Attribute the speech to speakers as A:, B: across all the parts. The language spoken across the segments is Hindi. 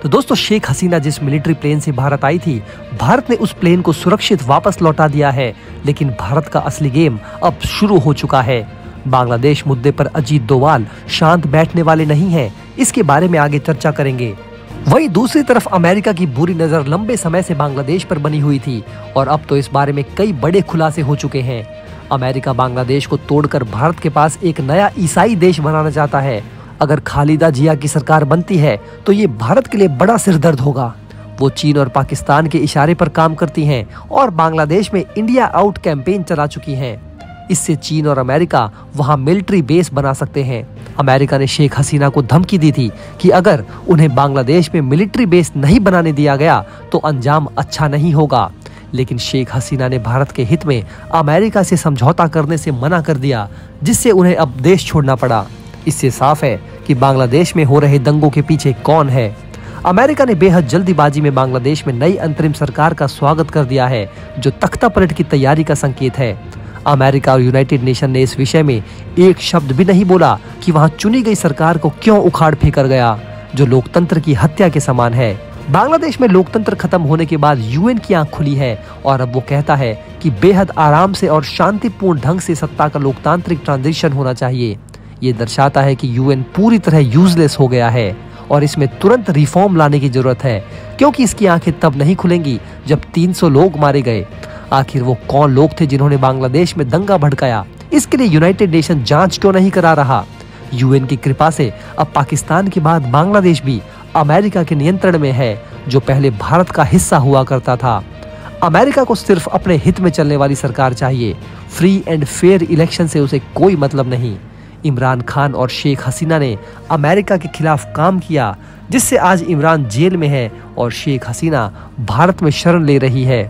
A: तो दोस्तों, शेख हसीना जिस मिलिट्री प्लेन से भारत आई थी, भारत ने उस प्लेन को सुरक्षित वापस लौटा दिया है। लेकिन भारत का असली गेम अब शुरू हो चुका है। बांग्लादेश मुद्दे पर अजीत डोवाल शांत बैठने वाले नहीं हैं। इसके बारे में आगे चर्चा करेंगे। वहीं दूसरी तरफ अमेरिका की बुरी नजर लंबे समय से बांग्लादेश पर बनी हुई थी और अब तो इस बारे में कई बड़े खुलासे हो चुके हैं। अमेरिका बांग्लादेश को तोड़कर भारत के पास एक नया ईसाई देश बनाना चाहता है। अगर खालिदा जिया की सरकार बनती है तो ये भारत के लिए बड़ा सिरदर्द होगा। वो चीन और पाकिस्तान के इशारे पर काम करती हैं और बांग्लादेश में इंडिया आउट कैंपेन चला चुकी हैं। इससे चीन और अमेरिका वहां मिलिट्री बेस बना सकते हैं। अमेरिका ने शेख हसीना को धमकी दी थी कि अगर उन्हें बांग्लादेश में मिलिट्री बेस नहीं बनाने दिया गया तो अंजाम अच्छा नहीं होगा। लेकिन शेख हसीना ने भारत के हित में अमेरिका से समझौता करने से मना कर दिया, जिससे उन्हें अब देश छोड़ना पड़ा। इससे साफ है कि बांग्लादेश में हो रहे दंगों के पीछे कौन है। अमेरिका ने बेहद जल्दीबाजी में बांग्लादेश में नई अंतरिम सरकार का स्वागत कर दिया है, जो तख्ता पलट की तैयारी का संकेत है। अमेरिका और यूनाइटेड नेशन ने इस विषय में एक शब्द भी नहीं बोला कि वहां चुनी गई सरकार को क्यों उखाड़ फेंकर गया, जो लोकतंत्र की हत्या के समान है। बांग्लादेश में लोकतंत्र खत्म होने के बाद यूएन की आंख खुली है और अब वो कहता है कि बेहद आराम से और शांतिपूर्ण ढंग से सत्ता का लोकतांत्रिक ट्रांजिशन होना चाहिए। ये दर्शाता है कि यूएन पूरी तरह यूजलेस हो गया है और इसमें तुरंत रिफॉर्म लाने की जरूरत है, क्योंकि इसकी आंखें तब नहीं खुलेंगी जब 300 लोग मारे गए। आखिर वो कौन लोग थे जिन्होंने बांग्लादेश में दंगा भड़काया? इसके लिए यूनाइटेड नेशन जांच क्यों नहीं करा रहा? यूएन की कृपा से अब पाकिस्तान के बाद बांग्लादेश भी अमेरिका के नियंत्रण में है, जो पहले भारत का हिस्सा हुआ करता था। अमेरिका को सिर्फ अपने हित में चलने वाली सरकार चाहिए। फ्री एंड फेयर इलेक्शन से उसे कोई मतलब नहीं। इमरान खान और शेख हसीना ने अमेरिका के खिलाफ काम किया, जिससे आज इमरान जेल में है और शेख हसीना भारत में शरण ले रही है।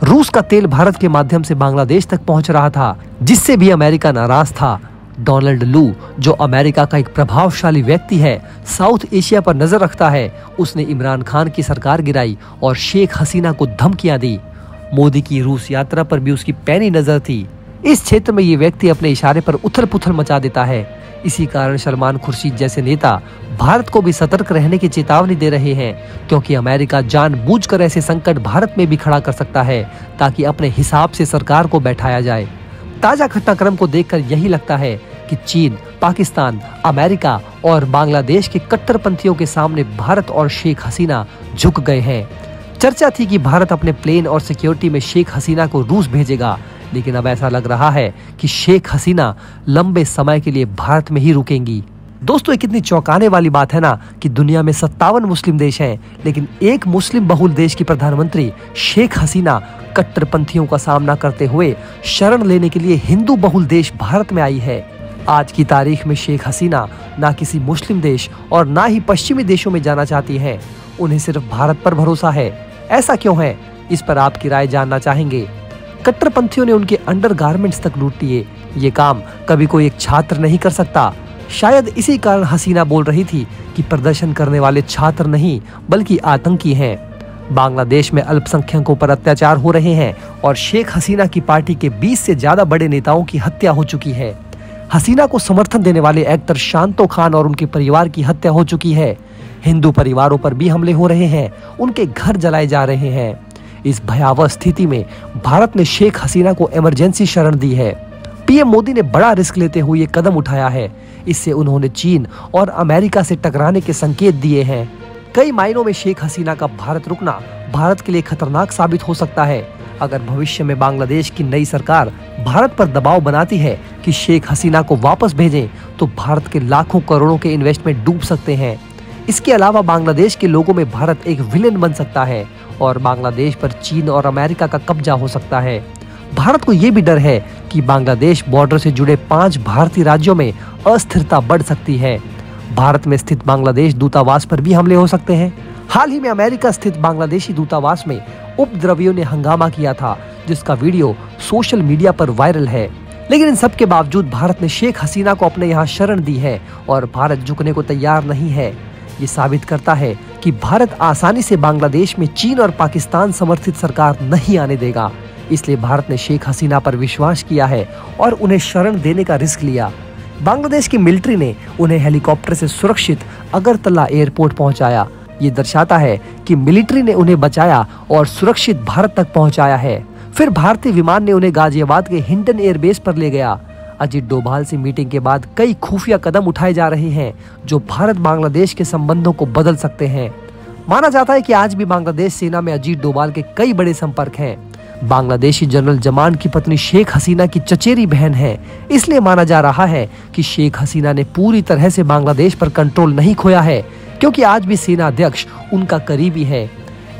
A: रूस का तेल भारत के माध्यम से बांग्लादेश तक पहुंच रहा था, जिससे भी अमेरिका नाराज था। डोनाल्ड लू, जो अमेरिका का एक प्रभावशाली व्यक्ति है, साउथ एशिया पर नजर रखता है, उसने इमरान खान की सरकार गिराई और शेख हसीना को धमकियां दी। मोदी की रूस यात्रा पर भी उसकी पैनी नजर थी। इस क्षेत्र में ये व्यक्ति अपने इशारे पर उथल पुथल मचा देता है। इसी कारण सलमान खुर्शीद जैसे नेता भारत को भी सतर्क रहने की चेतावनी दे रहे हैं, क्योंकि अमेरिका जानबूझकर ऐसे संकट भारत में भी खड़ा कर सकता है ताकि अपने हिसाब से सरकार को बैठाया जाए। ताजा घटनाक्रम को देखकर यही लगता है कि चीन, पाकिस्तान, अमेरिका और बांग्लादेश के कट्टरपंथियों के सामने भारत और शेख हसीना झुक गए हैं। चर्चा थी कि भारत अपने प्लेन और सिक्योरिटी में शेख हसीना को रूस भेजेगा, लेकिन अब ऐसा लग रहा है कि शेख हसीना लंबे समय के लिए भारत में ही रुकेंगी। दोस्तों, ये कितनी चौंकाने वाली बात है ना कि दुनिया में 57 मुस्लिम देश हैं, लेकिन एक मुस्लिम बहुल देश की प्रधानमंत्री शेख हसीना कट्टरपंथियों का सामना करते हुए शरण लेने के लिए हिंदू बहुल देश भारत में आई है। आज की तारीख में शेख हसीना ना किसी मुस्लिम देश और ना ही पश्चिमी देशों में जाना चाहती हैं। उन्हें सिर्फ भारत पर भरोसा है। ऐसा क्यों है? इस पर आपकी राय जानना चाहेंगे। कट्टरपंथियों ने उनके अंडरगारमेंट्स तक लूट लिए। ये काम कभी कोई एक छात्र नहीं कर सकता। शायद इसी कारण हसीना बोल रही थी कि प्रदर्शन करने वाले छात्र नहीं बल्कि आतंकी हैं। बांग्लादेश में अल्पसंख्यकों पर अत्याचार हो रहे हैं और शेख हसीना की पार्टी के 20 से ज्यादा बड़े नेताओं की हत्या हो चुकी है। हसीना को समर्थन देने वाले एक्टर शांतो खान और उनके परिवार की हत्या हो चुकी है। हिंदू परिवारों पर भी हमले हो रहे हैं, उनके घर जलाए जा रहे हैं। इस भयावह स्थिति में भारत ने शेख हसीना को इमरजेंसी शरण दी है। पीएम मोदी ने बड़ा रिस्क लेते हुए ये कदम उठाया है। इससे उन्होंने चीन और अमेरिका से टकराने के संकेत दिए हैं। कई मायनों में शेख हसीना का भारत रुकना भारत के लिए खतरनाक साबित हो सकता है। अगर भविष्य में बांग्लादेश की नई सरकार भारत पर दबाव बनाती है कि शेख हसीना को वापस भेजें, तो भारत के लाखों करोड़ों के इन्वेस्टमेंट डूब सकते हैं। इसके अलावा बांग्लादेश के लोगों में भारत एक विलेन बन सकता है और बांग्लादेश पर चीन और अमेरिका का कब्जा हो सकता है। भारत को ये भी डर है कि बांग्लादेश बॉर्डर से जुड़े 5 भारतीय राज्यों में अस्थिरता बढ़ सकती है। भारत में स्थित बांग्लादेश दूतावास पर भी हमले हो सकते हैं। हाल ही में अमेरिका स्थित बांग्लादेशी दूतावास में उपद्रवियों ने हंगामा किया था, जिसका वीडियो सोशल मीडिया पर वायरल है। लेकिन इन सब के बावजूद भारत ने शेख हसीना को अपने यहाँ शरण दी है और भारत झुकने को तैयार नहीं है। ये साबित करता है कि भारत आसानी से बांग्लादेश में चीन और पाकिस्तान समर्थित सरकार नहीं आने देगा। इसलिए भारत ने शेख हसीना पर विश्वास किया है और उन्हें शरण देने का रिस्क लिया। बांग्लादेश की मिलिट्री ने उन्हें हेलीकॉप्टर से सुरक्षित अगरतला एयरपोर्ट पहुंचाया, ये दर्शाता है कि मिलिट्री ने उन्हें बचाया और सुरक्षित भारत तक पहुंचाया है। फिर भारतीय विमान ने उन्हें गाजियाबाद के हिंडन एयरबेस पर ले गया। अजीत डोभाल से मीटिंग के बाद कई खुफिया कदम उठाए जा रहे हैं जो भारत बांग्लादेश के संबंधों को बदल सकते हैं। माना जाता है कि आज भी बांग्लादेश सेना में अजीत डोभाल के कई बड़े संपर्क हैं। बांग्लादेशी जनरल जमान की पत्नी शेख हसीना की चचेरी बहन है, इसलिए माना जा रहा है कि शेख हसीना ने पूरी तरह से बांग्लादेश पर कंट्रोल नहीं खोया है, क्योंकि आज भी सेना अध्यक्ष उनका करीबी है।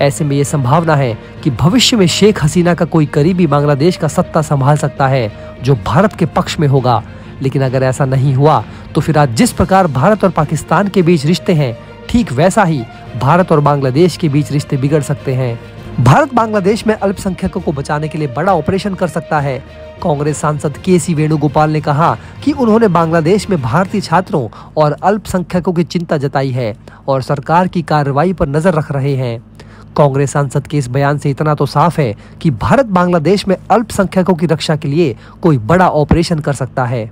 A: ऐसे में ये संभावना है कि भविष्य में शेख हसीना का कोई करीबी बांग्लादेश का सत्ता संभाल सकता है जो भारत के पक्ष में होगा। लेकिन अगर ऐसा नहीं हुआ तो फिर आज जिस प्रकार भारत और पाकिस्तान के बीच रिश्ते हैं, ठीक वैसा ही भारत और बांग्लादेश के बीच रिश्ते बिगड़ सकते हैं। भारत बांग्लादेश में अल्पसंख्यकों को बचाने के लिए बड़ा ऑपरेशन कर सकता है। कांग्रेस सांसद के.सी. वेणुगोपाल ने कहा कि उन्होंने बांग्लादेश में भारतीय छात्रों और अल्पसंख्यकों की चिंता जताई है और सरकार की कार्रवाई पर नजर रख रहे हैं। कांग्रेस सांसद के इस बयान से इतना तो साफ है कि भारत बांग्लादेश में अल्पसंख्यकों की रक्षा के लिए कोई बड़ा ऑपरेशन कर सकता है।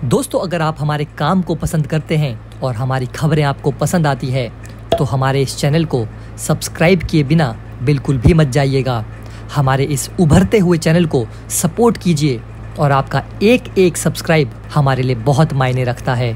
B: दोस्तों, अगर आप हमारे काम को पसंद करते हैं और हमारी खबरें आपको पसंद आती है तो हमारे इस चैनल को सब्सक्राइब किए बिना बिल्कुल भी मत जाइएगा। हमारे इस उभरते हुए चैनल को सपोर्ट कीजिए और आपका एक एक सब्सक्राइब हमारे लिए बहुत मायने रखता है।